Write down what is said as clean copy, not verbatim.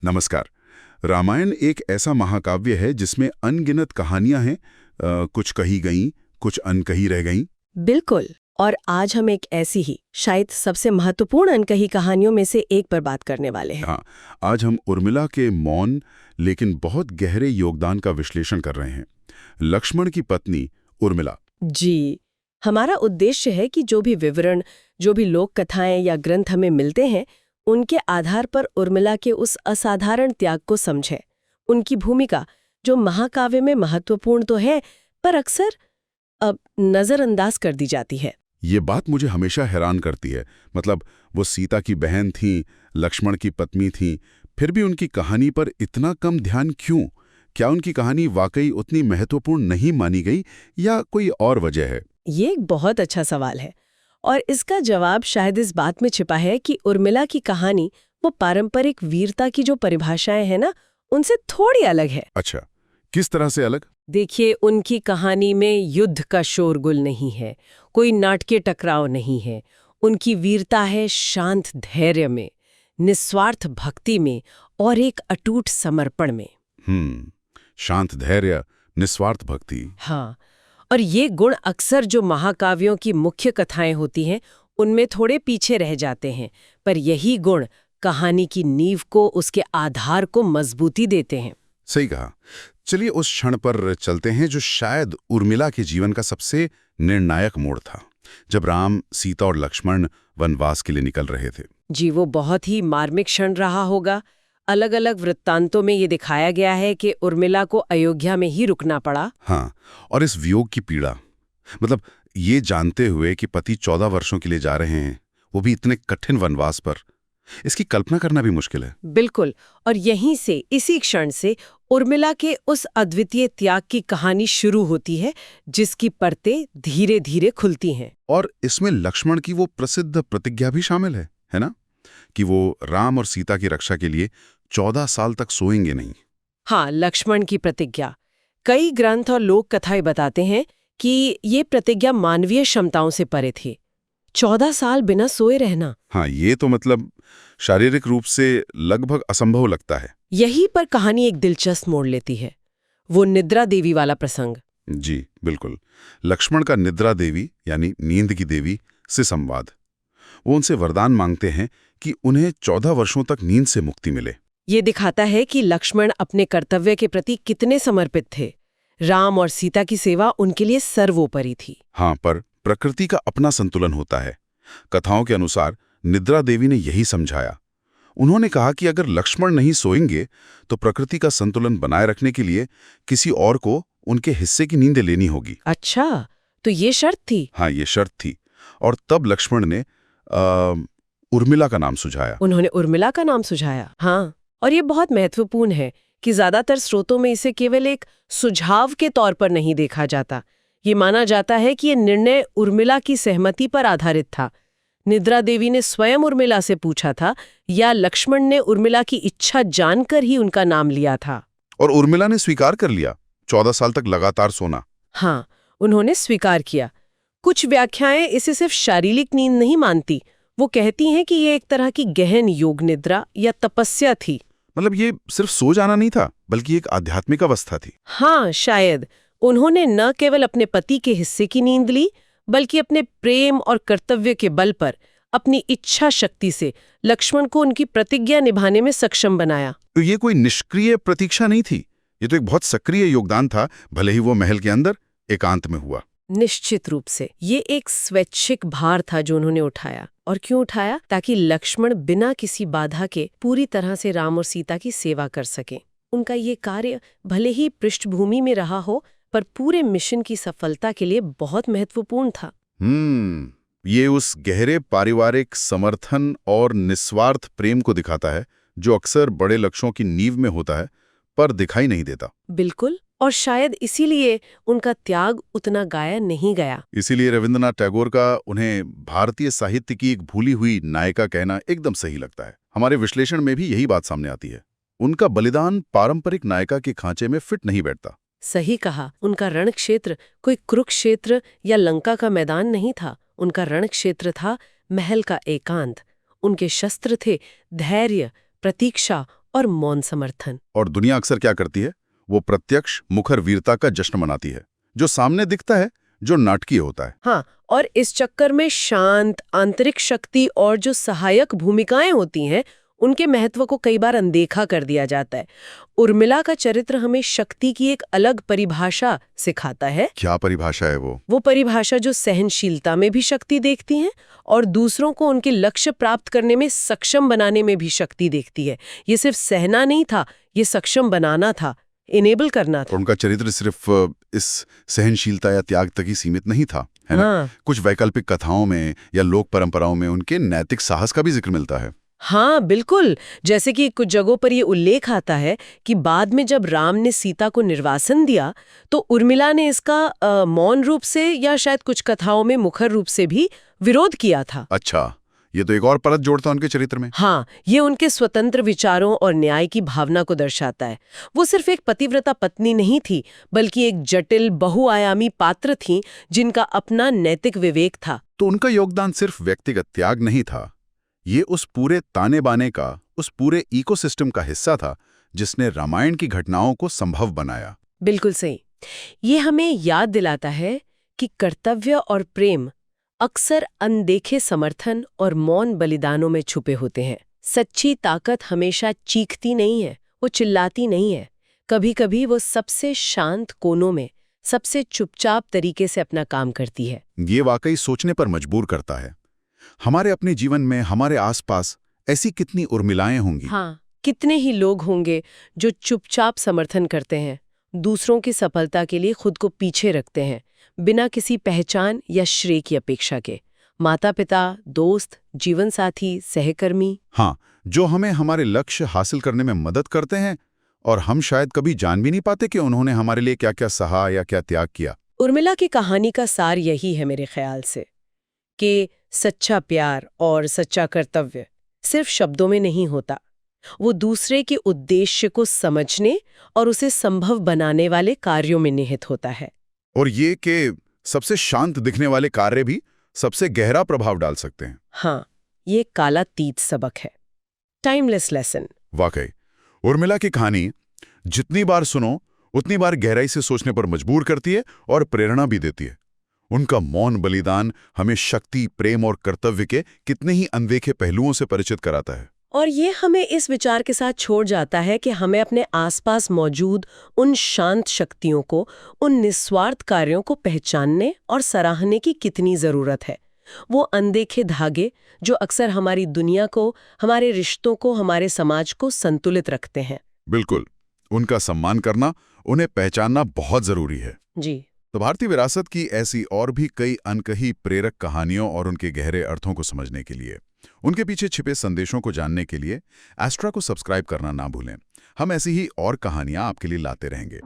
नमस्कार। रामायण एक ऐसा महाकाव्य है जिसमें अनगिनत कहानियां हैं। कुछ कही गईं, कुछ अनकही रह गईं। बिल्कुल। और आज हम एक ऐसी ही शायद सबसे महत्वपूर्ण अनकही कहानियों में से एक पर बात करने वाले हैं। हाँ, आज हम उर्मिला के मौन लेकिन बहुत गहरे योगदान का विश्लेषण कर रहे हैं। लक्ष्मण की पत्नी उर्मिला। जी, हमारा उद्देश्य है कि जो भी विवरण, जो भी लोक कथाएं या ग्रंथ हमें मिलते हैं, उनके आधार पर उर्मिला के उस असाधारण त्याग को समझें। उनकी भूमिका जो महाकाव्य में महत्वपूर्ण तो है, पर अक्सर नजरअंदाज कर दी जाती है। ये बात मुझे हमेशा हैरान करती है। मतलब वो सीता की बहन थीं, लक्ष्मण की पत्नी थीं, फिर भी उनकी कहानी पर इतना कम ध्यान क्यों? क्या उनकी कहानी वाकई उतनी महत्वपूर्ण नहीं मानी गई या कोई और वजह है? ये एक बहुत अच्छा सवाल है और इसका जवाब शायद इस बात में छिपा है कि उर्मिला की कहानी वो पारंपरिक वीरता की जो परिभाषाएं हैं ना, उनसे थोड़ी अलग है। अच्छा, किस तरह से अलग? देखिए, उनकी कहानी में युद्ध का शोरगुल नहीं है, कोई नाटकीय टकराव नहीं है। उनकी वीरता है शांत धैर्य में, निस्वार्थ भक्ति में और एक अटूट समर्पण में। शांत धैर्य, निस्वार्थ भक्ति। हाँ, और ये गुण अक्सर जो महाकाव्यों की मुख्य कथाएं होती हैं, उनमें थोड़े पीछे रह जाते हैं, पर यही गुण कहानी की नींव को, उसके आधार को मजबूती देते हैं। सही कहा। चलिए उस क्षण पर चलते हैं जो शायद उर्मिला के जीवन का सबसे निर्णायक मोड़ था, जब राम, सीता और लक्ष्मण वनवास के लिए निकल रहे थे। जी, वो बहुत ही मार्मिक क्षण रहा होगा। अलग अलग वृत्तांतों में ये दिखाया गया है कि उर्मिला को अयोध्या में ही रुकना पड़ा। हाँ, और इस वियोग की पीड़ा, मतलब ये जानते हुए कि पति 14 वर्षों के लिए जा रहे हैं, वो भी इतने कठिन वनवास पर, इसकी कल्पना करना भी मुश्किल है। बिल्कुल, और यहीं से, इसी क्षण से उर्मिला के उस अद्वितीय त्याग की कहानी शुरू होती है, जिसकी परतें धीरे धीरे खुलती हैं। और इसमें लक्ष्मण की वो प्रसिद्ध प्रतिज्ञा भी शामिल है ना? कि वो राम और सीता की रक्षा के लिए 14 साल तक सोएंगे नहीं। हाँ, लक्ष्मण की प्रतिज्ञा। कई ग्रंथ और लोक कथाएं बताते हैं कि ये प्रतिज्ञा मानवीय क्षमताओं से परे थी। 14 साल बिना सोए रहना। हाँ, ये तो मतलब शारीरिक रूप से लगभग असंभव लगता है। यहीं पर कहानी एक दिलचस्प मोड़ लेती है, वो निद्रा देवी वाला प्रसंग। जी बिल्कुल। लक्ष्मण का निद्रा देवी यानी नींद की देवी से संवाद। वो उनसे वरदान मांगते हैं कि उन्हें 14 वर्षों तक नींद से मुक्ति मिले। ये दिखाता है कि लक्ष्मण अपने कर्तव्य के प्रति कितने समर्पित थे। राम और सीता की सेवा उनके लिए सर्वोपरि थी। हाँ, पर प्रकृति का अपना संतुलन होता है। कथाओं के अनुसार निद्रा देवी ने यही समझाया। उन्होंने कहा कि अगर लक्ष्मण नहीं सोएंगे तो प्रकृति का संतुलन बनाए रखने के लिए किसी और को उनके हिस्से की नींद लेनी होगी। अच्छा, तो ये शर्त थी? हाँ, ये शर्त थी। और तब लक्ष्मण ने उर्मिला का नाम सुझाया। उन्होंने उर्मिला का नाम सुझाया। हाँ, और ये बहुत महत्वपूर्ण है कि ज्यादातर स्रोतों में इसे केवल एक सुझाव के तौर पर नहीं देखा जाता। ये माना जाता है कि ये निर्णय उर्मिला की सहमति पर आधारित था। निद्रा देवी ने स्वयं उर्मिला से पूछा था या लक्ष्मण ने उर्मिला की इच्छा जानकर ही उनका नाम लिया था? और उर्मिला ने स्वीकार कर लिया, 14 साल तक लगातार सोना। हाँ, उन्होंने स्वीकार किया। कुछ व्याख्याएं इसे सिर्फ शारीरिक नींद नहीं मानती। वो कहती हैं कि ये एक तरह की गहन योग निद्रा या तपस्या थी। मतलब ये सिर्फ सो जाना नहीं था, बल्कि एक आध्यात्मिक अवस्था थी। हाँ, शायद उन्होंने न केवल अपने पति के हिस्से की नींद ली, बल्कि अपने प्रेम और कर्तव्य के बल पर, अपनी इच्छा शक्ति से लक्ष्मण को उनकी प्रतिज्ञा निभाने में सक्षम बनाया। तो ये कोई निष्क्रिय प्रतीक्षा नहीं थी, ये तो एक बहुत सक्रिय योगदान था, भले ही वो महल के अंदर एकांत में हुआ। निश्चित रूप से ये एक स्वैच्छिक भार था जो उन्होंने उठाया। और क्यों उठाया? ताकि लक्ष्मण बिना किसी बाधा के पूरी तरह से राम और सीता की सेवा कर सके। उनका ये कार्य भले ही पृष्ठभूमि में रहा हो, पर पूरे मिशन की सफलता के लिए बहुत महत्वपूर्ण था। ये उस गहरे पारिवारिक समर्थन और निस्वार्थ प्रेम को दिखाता है जो अक्सर बड़े लक्ष्यों की नींव में होता है, पर दिखाई नहीं देता। बिल्कुल, और शायद इसीलिए उनका त्याग उतना गाया नहीं गया। इसीलिए रविंद्रनाथ टैगोर का उन्हें भारतीय साहित्य की एक भूली हुई नायिका कहना एकदम सही लगता है। हमारे विश्लेषण में भी यही बात सामने आती है। उनका बलिदान पारंपरिक नायिका के खांचे में फिट नहीं बैठता। सही कहा। उनका रण क्षेत्र कोई कुरुक्षेत्र या लंका का मैदान नहीं था। उनका रण क्षेत्र था महल का एकांत। उनके शस्त्र थे धैर्य, प्रतीक्षा और मौन समर्थन। और दुनिया अक्सर क्या करती है? वो प्रत्यक्ष मुखर वीरता का जश्न मनाती है, जो सामने दिखता है, जो नाटकीय होता है। हाँ, और इस चक्कर में शांत आंतरिक शक्ति और जो सहायक भूमिकाएं होती हैं उनके महत्व को कई बार अनदेखा कर दिया जाता है। उर्मिला का चरित्र हमें शक्ति की एक अलग परिभाषा सिखाता है। क्या परिभाषा है वो? वो परिभाषा जो सहनशीलता में भी शक्ति देखती है और दूसरों को उनके लक्ष्य प्राप्त करने में सक्षम बनाने में भी शक्ति देखती है। ये सिर्फ सहना नहीं था, ये सक्षम बनाना था, इनेबल करना था। उनका चरित्र सिर्फ इस सहनशीलता या त्याग तक ही सीमित नहीं था, है ना? हाँ। कुछ वैकल्पिक कथाओं में या लोक परंपराओं में उनके नैतिक साहस का भी जिक्र मिलता है। हाँ बिल्कुल, जैसे कि कुछ जगहों पर ये उल्लेख आता है कि बाद में जब राम ने सीता को निर्वासन दिया तो उर्मिला ने इसका मौन रूप से या शायद कुछ कथाओं में मुखर रूप से भी विरोध किया था। अच्छा, ये तो एक और परत जोड़ता है उनके चरित्र में। हाँ, ये उनके स्वतंत्र विचारों और न्याय की भावना को दर्शाता है। वो सिर्फ एक पतिव्रता पत्नी नहीं थी, बल्कि एक जटिल बहुआयामी पात्र थी जिनका अपना नैतिक विवेक था। तो उनका योगदान सिर्फ व्यक्तिगत त्याग नहीं था, ये उस पूरे ताने बाने का, उस पूरे इकोसिस्टम का हिस्सा था जिसने रामायण की घटनाओं को संभव बनाया। बिल्कुल सही। ये हमें याद दिलाता है कि कर्तव्य और प्रेम अक्सर अनदेखे समर्थन और मौन बलिदानों में छुपे होते हैं। सच्ची ताकत हमेशा चीखती नहीं है, वो चिल्लाती नहीं है। कभी-कभी वो सबसे शांत कोनों में, सबसे चुपचाप तरीके से अपना काम करती है। ये वाकई सोचने पर मजबूर करता है। हमारे अपने जीवन में, हमारे आसपास ऐसी कितनी उर्मिलाएं होंगी। हाँ, कितने ही लोग होंगे जो चुपचाप समर्थन करते हैं, दूसरों की सफलता के लिए खुद को पीछे रखते हैं, बिना किसी पहचान या श्रेय की अपेक्षा के। माता-पिता, दोस्त, जीवन साथी, सहकर्मी। हाँ, जो हमें हमारे लक्ष्य हासिल करने में मदद करते हैं और हम शायद कभी जान भी नहीं पाते कि उन्होंने हमारे लिए क्या-क्या सहा या क्या त्याग किया। उर्मिला की कहानी का सार यही है मेरे ख्याल से, कि सच्चा प्यार और सच्चा कर्तव्य सिर्फ शब्दों में नहीं होता, वो दूसरे के उद्देश्य को समझने और उसे संभव बनाने वाले कार्यों में निहित होता है। और ये कि सबसे शांत दिखने वाले कार्य भी सबसे गहरा प्रभाव डाल सकते हैं। हाँ, ये कालातीत सबक है, टाइमलेस लेसन। वाकई, उर्मिला की कहानी जितनी बार सुनो उतनी बार गहराई से सोचने पर मजबूर करती है और प्रेरणा भी देती है। उनका मौन बलिदान हमें शक्ति, प्रेम और कर्तव्य के कितने ही अनदेखे पहलुओं से परिचित कराता है। और ये हमें इस विचार के साथ छोड़ जाता है कि हमें अपने आसपास मौजूद उन शांत शक्तियों को, उन निस्वार्थ कार्यों को पहचानने और सराहने की कितनी ज़रूरत है। वो अनदेखे धागे जो अक्सर हमारी दुनिया को, हमारे रिश्तों को, हमारे समाज को संतुलित रखते हैं। बिल्कुल, उनका सम्मान करना, उन्हें पहचानना बहुत जरूरी है। जी। तो भारतीय विरासत की ऐसी और भी कई अनकही प्रेरक कहानियों और उनके गहरे अर्थों को समझने के लिए, उनके पीछे छिपे संदेशों को जानने के लिए एस्ट्रा को सब्सक्राइब करना ना भूलें। हम ऐसी ही और कहानियां आपके लिए लाते रहेंगे।